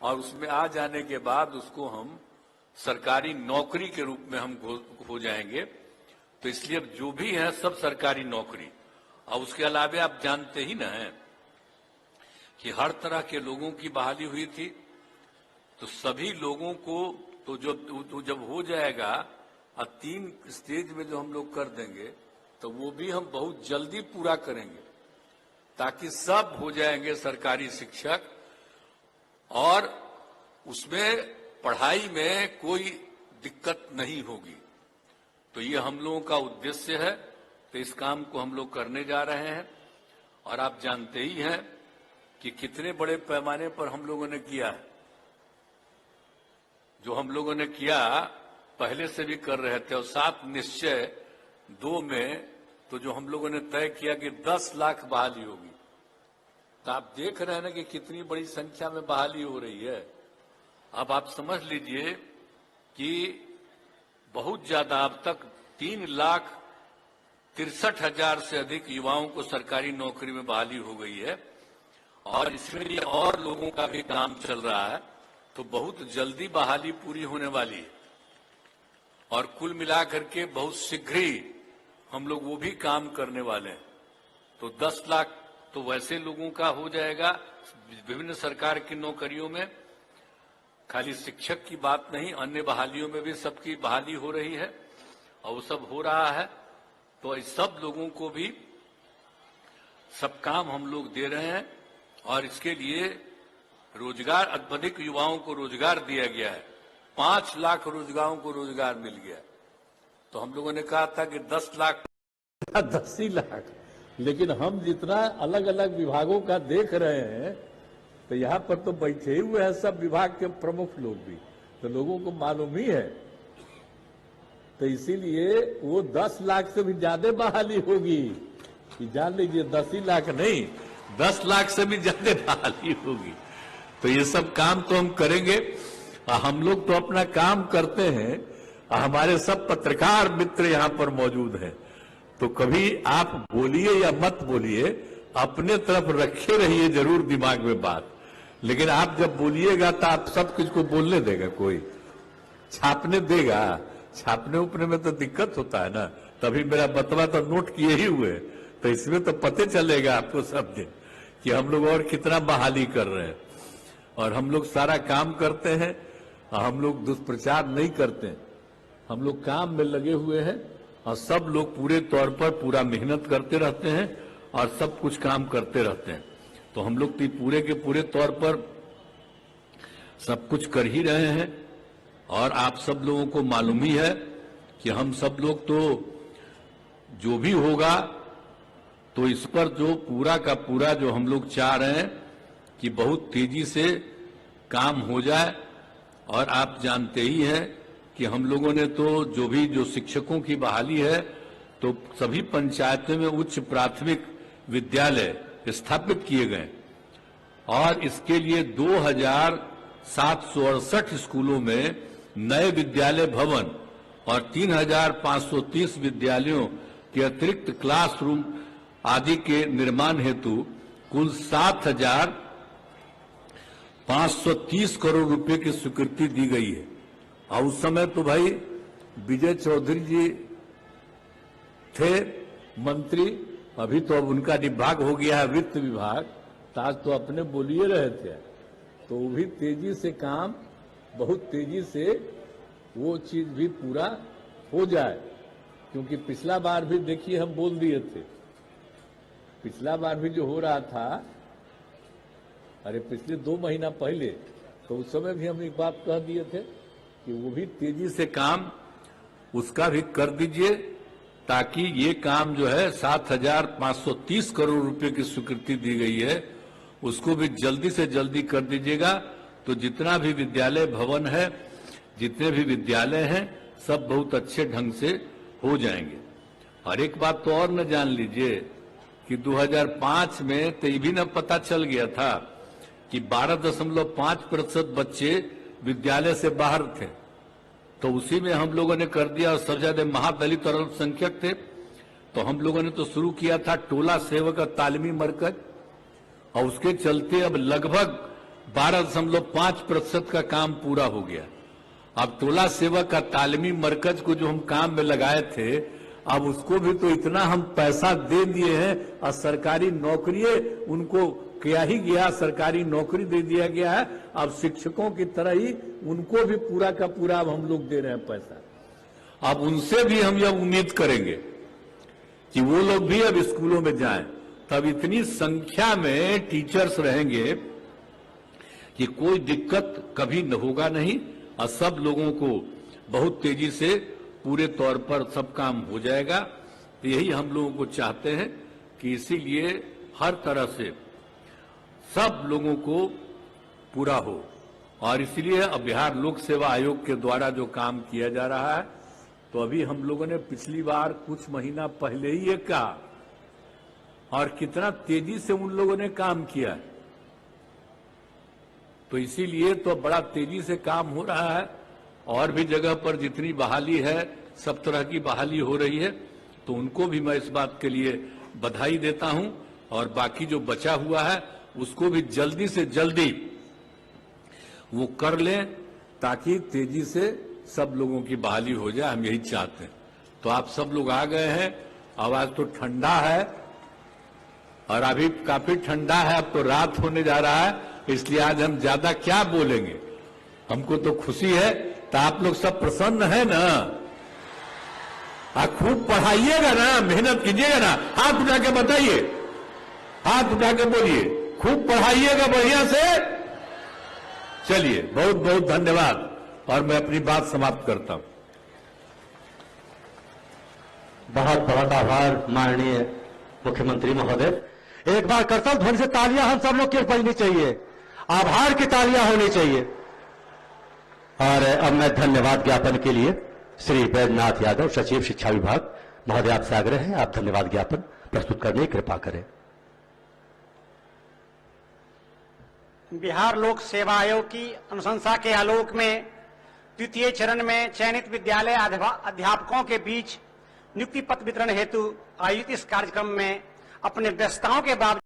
और उसमें आ जाने के बाद उसको हम सरकारी नौकरी के रूप में हम हो जाएंगे। तो इसलिए अब जो भी है सब सरकारी नौकरी। और उसके अलावा आप जानते ही ना हैं कि हर तरह के लोगों की बहाली हुई थी, तो सभी लोगों को तो जब हो जाएगा और 3 स्टेज में जो हम लोग कर देंगे तो वो भी हम बहुत जल्दी पूरा करेंगे, ताकि सब हो जाएंगे सरकारी शिक्षक और उसमें पढ़ाई में कोई दिक्कत नहीं होगी। तो ये हम लोगों का उद्देश्य है। तो इस काम को हम लोग करने जा रहे हैं। और आप जानते ही हैं कि कितने बड़े पैमाने पर हम लोगों ने किया है। जो हम लोगों ने किया पहले से भी कर रहे थे, और 7 निश्चय 2 में तो जो हम लोगों ने तय किया कि 10 लाख बहाली होगी। तो आप देख रहे हैं ना कि कितनी बड़ी संख्या में बहाली हो रही है। अब आप समझ लीजिए कि बहुत ज्यादा, अब तक 3,63,000 से अधिक युवाओं को सरकारी नौकरी में बहाली हो गई है। और इसमें और लोगों का भी काम चल रहा है। तो बहुत जल्दी बहाली पूरी होने वाली है। और कुल मिलाकर के बहुत शीघ्र ही हम लोग वो भी काम करने वाले हैं। तो 10 लाख तो वैसे लोगों का हो जाएगा विभिन्न सरकार की नौकरियों में। खाली शिक्षक की बात नहीं, अन्य बहालियों में भी सबकी बहाली हो रही है और वो सब हो रहा है। तो इस सब लोगों को भी सब काम हम लोग दे रहे हैं। और इसके लिए रोजगार, अधिक युवाओं को रोजगार दिया गया है। 5 लाख रोजगारों को रोजगार मिल गया। तो हम लोगों ने कहा था कि 10 लाख 10 ही लाख, लेकिन हम जितना अलग अलग विभागों का देख रहे हैं तो यहाँ पर तो बैठे ही हुए हैं सब विभाग के प्रमुख लोग भी, तो लोगों को मालूम ही है। तो इसीलिए वो 10 लाख से भी ज्यादा बहाली होगी। कि जान लीजिए 10 ही लाख नहीं, 10 लाख से भी ज्यादा बहाली होगी। तो ये सब काम तो हम करेंगे। हम लोग तो अपना काम करते हैं। हमारे सब पत्रकार मित्र यहाँ पर मौजूद हैं। तो कभी आप बोलिए या मत बोलिए, अपने तरफ रखे रहिए जरूर दिमाग में बात। लेकिन आप जब बोलिएगा तो आप सब कुछ को बोलने देगा, कोई छापने देगा? छापने उपने में तो दिक्कत होता है ना। तभी मेरा बतवा तो नोट किए ही हुए, तो इसमें तो पते चलेगा आपको सब दिन कि हम लोग और कितना बहाली कर रहे हैं। और हम लोग सारा काम करते हैं, हम लोग दुष्प्रचार नहीं करते हैं। हम लोग काम में लगे हुए हैं और सब लोग पूरे तौर पर पूरा मेहनत करते रहते हैं और सब कुछ काम करते रहते हैं। तो हम लोग तो पूरे के पूरे तौर पर सब कुछ कर ही रहे हैं। और आप सब लोगों को मालूम ही है कि हम सब लोग तो जो भी होगा तो इस पर जो पूरा का पूरा जो हम लोग चाह रहे हैं कि बहुत तेजी से काम हो जाए। और आप जानते ही हैं कि हम लोगों ने तो जो शिक्षकों की बहाली है तो सभी पंचायतों में उच्च प्राथमिक विद्यालय स्थापित किए गए। और इसके लिए 2,768 स्कूलों में नए विद्यालय भवन और 3,530 विद्यालयों के अतिरिक्त क्लासरूम आदि के निर्माण हेतु कुल 7,530 करोड़ रुपए की स्वीकृति दी गई है। और उस समय तो भाई विजय चौधरी जी थे मंत्री, अभी तो अब उनका विभाग हो गया है वित्त विभाग। तो आज तो अपने बोलिए रहे थे, तो वो भी तेजी से काम, बहुत तेजी से वो चीज भी पूरा हो जाए। क्योंकि पिछला बार भी देखिए हम बोल दिए थे, पिछला बार भी जो हो रहा था, अरे पिछले 2 महीना पहले, तो उस समय भी हम एक बात कह दिए थे कि वो भी तेजी से काम उसका भी कर दीजिए, ताकि ये काम जो है 7,530 करोड़ रुपए की स्वीकृति दी गई है उसको भी जल्दी से जल्दी कर दीजिएगा। तो जितना भी विद्यालय भवन है, जितने भी विद्यालय हैं, सब बहुत अच्छे ढंग से हो जाएंगे। और एक बात तो और न जान लीजिए कि 2005 में तो ये भी न पता चल गया था कि 12.5% बच्चे विद्यालय से बाहर थे। तो उसी में हम लोगों ने कर दिया। और सबसे ज्यादा महादलित और अल्पसंख्यक थे, तो हम लोगों ने तो शुरू किया था टोला सेवक तालीमी मरकज। और उसके चलते अब लगभग 12.5% का काम पूरा हो गया। अब टोला सेवा का तालीमी मरकज को जो हम काम में लगाए थे, अब उसको भी तो इतना हम पैसा दे दिए हैं और सरकारी नौकरी उनको किया ही गया, सरकारी नौकरी दे दिया गया है। अब शिक्षकों की तरह ही उनको भी पूरा का पूरा अब हम लोग दे रहे हैं पैसा। अब उनसे भी हम यह उम्मीद करेंगे कि वो लोग भी अब स्कूलों में जाएं, तब इतनी संख्या में टीचर्स रहेंगे कि कोई दिक्कत कभी न होगा नहीं और सब लोगों को बहुत तेजी से पूरे तौर पर सब काम हो जाएगा। तो यही हम लोगों को चाहते हैं कि इसीलिए हर तरह से सब लोगों को पूरा हो। और इसलिए अब बिहार लोक सेवा आयोग के द्वारा जो काम किया जा रहा है, तो अभी हम लोगों ने पिछली बार कुछ महीना पहले ही ये कहा और कितना तेजी से उन लोगों ने काम किया है। तो इसीलिए तो बड़ा तेजी से काम हो रहा है। और भी जगह पर जितनी बहाली है, सब तरह की बहाली हो रही है, तो उनको भी मैं इस बात के लिए बधाई देता हूं। और बाकी जो बचा हुआ है उसको भी जल्दी से जल्दी वो कर लें, ताकि तेजी से सब लोगों की बहाली हो जाए। हम यही चाहते हैं। तो आप सब लोग आ गए हैं। आवाज तो ठंडा है और अभी काफी ठंडा है, अब तो रात होने जा रहा है, इसलिए आज हम ज्यादा क्या बोलेंगे। हमको तो खुशी है, तो आप लोग सब प्रसन्न है ना? खूब पढ़ाइएगा ना, मेहनत कीजिएगा ना। हाथ उठा के बताइए, हाथ उठा के बोलिए, खूब पढ़ाइएगा बढ़िया से। चलिए, बहुत बहुत धन्यवाद और मैं अपनी बात समाप्त करता हूं। बहुत बहुत आभार माननीय मुख्यमंत्री महोदय। एक बार करतल ध्वनि से तालियां हम सब लोग की बजनी चाहिए, आभार की तालियां होनी चाहिए। और अब मैं धन्यवाद ज्ञापन के लिए श्री वैद्यनाथ यादव, सचिव शिक्षा विभाग महोदय, आपसे आग्रह है आप धन्यवाद ज्ञापन प्रस्तुत करने की कृपा करें। बिहार लोक सेवा आयोग की अनुशंसा के आलोक में द्वितीय चरण में चयनित विद्यालय अध्यापकों के बीच नियुक्ति पत्र वितरण हेतु आयोजित इस कार्यक्रम में अपने व्यस्तताओं के बावजूद